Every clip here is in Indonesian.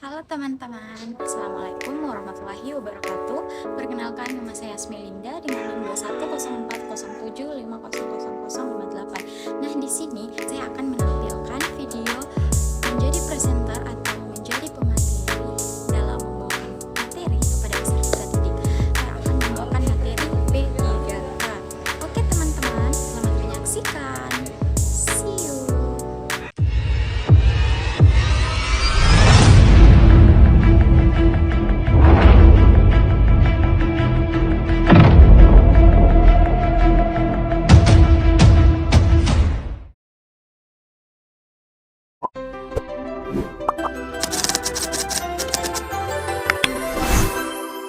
Halo teman-teman, Assalamualaikum warahmatullahi wabarakatuh. Perkenalkan, nama saya Asmelinda dengan NIM 210407500058. Nah, di sini saya akan menampilkan video menjadi presenter atau menjadi pemateri dalam membawakan materi kepada peserta didik. Saya akan membawakan materi P3K. Oke teman-teman, selamat menyaksikan. See you.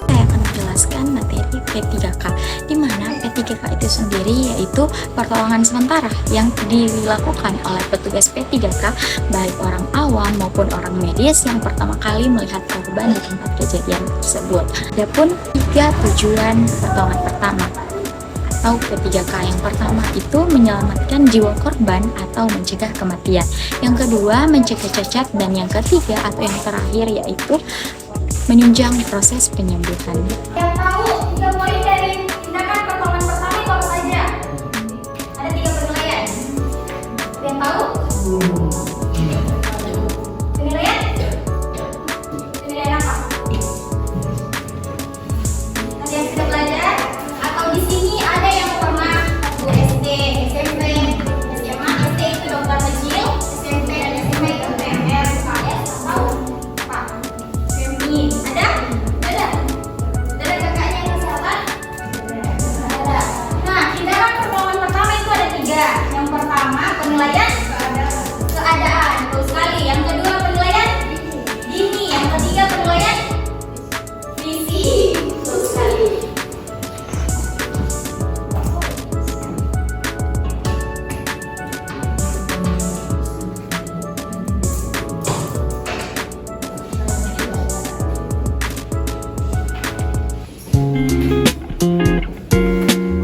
Saya akan menjelaskan materi P3K, di mana P3K itu sendiri yaitu pertolongan sementara yang dilakukan oleh petugas P3K, baik orang awam maupun orang medis yang pertama kali melihat korban di tempat kejadian tersebut. Adapun 3 tujuan pertolongan pertama atau P3K, yang pertama itu menyelamatkan jiwa korban atau mencegah kematian, yang kedua mencegah cacat, dan yang ketiga atau yang terakhir yaitu menunjang proses penyembuhan. Yang tahu 3 poin dari tindakan pertolongan pertama itu apa saja? Ada 3 penilaian. Yang tahu? Penilaian? Penilaian apa? Ada yang sudah belajar? Atau di sini ada yang pernah waktu SD, SMP, SMA? SD itu dokter kecil, SMP dan SMA itu PMR, KS, atau apa? PMI. Ada? Ada? Ada kakaknya yang kesehatan? Ada. Nah, tindakan pertolongan pertama itu ada 3. Yang pertama penilaian keadaan, betul sekali. Yang kedua penilaian dini. Yang ketiga penilaian visi, betul sekali.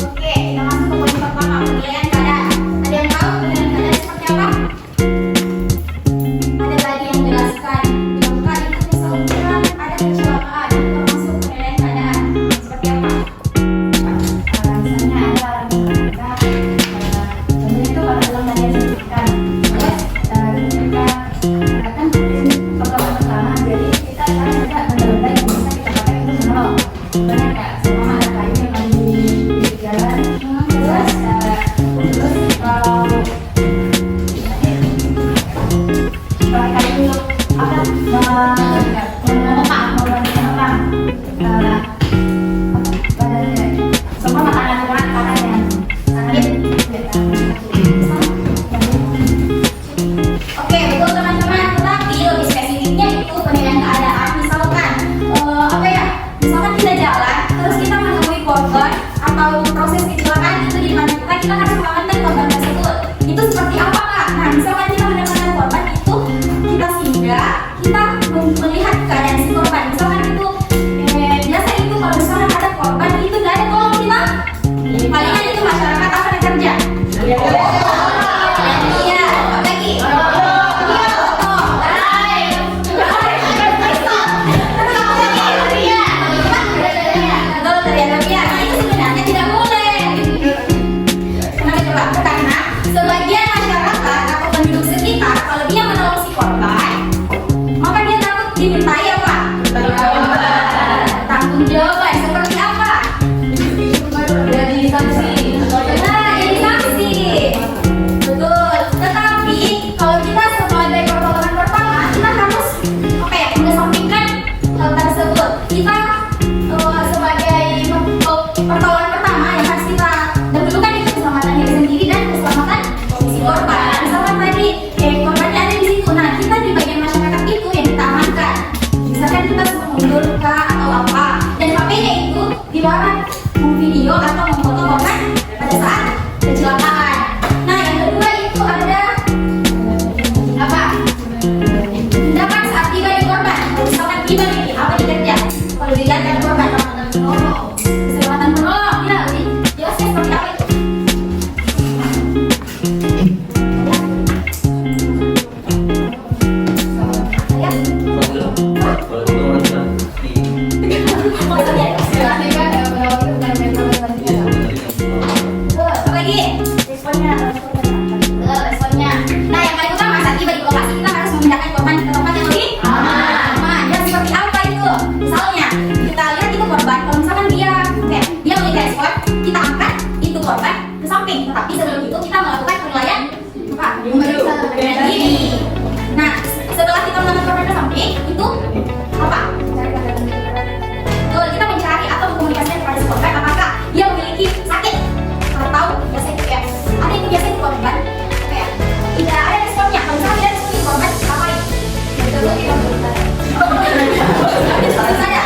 Oke, kita masuk ke poin pertama, penilaian keadaan. Ada yang tahu penilaian keadaan seperti apa? Ada tadi yang jelaskan, bilang itu misalkan ada kecelakaan, termasuk penilaian keadaan seperti apa? Misalnya ada orang yang meninggal, contohnya itu kalau dalam tadi yang disebutkan, terus kita akan pertolongan pertama, jadi kita akan tidak mendadak yang bisa kita pakai untuk menolong. Contohnya kayak semua ada kayu yang lagi di jalan, terus kalau kayu apa membantu orang, badannya semua makanan yang sakit. Oke, betul teman-teman. Tetapi lebih spesifiknya itu penilaian keadaan. Misalkan, apa ya? Misalkan kita jalan, terus kita menemui korban atau proses kecelakaan itu di mana kita harus menyelamatkan korban tersebut. Itu seperti apa, Kak? Nah, misalkan kita mendapatkan korban itu, kita singgah, kita melihat keadaan si korban. Misalkan itu, biasa itu kalau misalkan ada korban itu nggak ada tolong kita. Palingan itu masyarakat apa yang kerja? Iya, apa lagi? Sebagian masyarakat atau penduduk sekitar kalau dia menolong si korban, maka dia takut dimintai apa? Tanggung jawaban seperti apa? Jadi sanksi. Nah, jadi sanksi. Betul. Tetapi kalau kita sebagai pertolongan pertama, kita harus apa ya? Mengesampingkan hal tersebut. Kita sebagai pertolongan pertama yang harus kita dahulukan itu keselamatan diri sendiri dan keselamatan si korban. Misalkan tadi korbannya ada di situ. Nah, kita di bagian masyarakat itu yang kita amankan. Misalkan kita suruh mundur kah atau apa, dan HP-nya itu dilarang memvideo atau memfoto korban pada saat kecelakaan. Nah, yang kedua itu ada apa? Tindakan saat tiba di korban. Kalau misalkan tiba nih, apa dikerja? Kalau dilihat ada korban, keselamatan penolong, ya, jelasnya seperti apa itu? Ya. Berarti kan merawat itu bukan main matematika. Apa lagi? Responnya Responnya. Nah, yang paling utama saat tiba di lokasi kita harus memindahkan korban ke tempat yang lebih aman. Dan seperti apa itu? Misalnya, kita lihat itu korban. Kalau misalkan dia memiliki respon, kita angkat itu korban ke samping. Tetapi sebelum itu kita melakukan penilaian apa? Dengan diri. Nah, setelah kita melakukan korban ke samping, itu apa? Betul, kita mencari atau mengkomunikasikan kepada si korban apakah dia memiliki sakit atau biasanya itu kayak ada itu biasanya di korban kayak tidak ada responnya. Kalau misalnya tidak respon di korban, ngapain? Betul kita berusaha. Seperti saya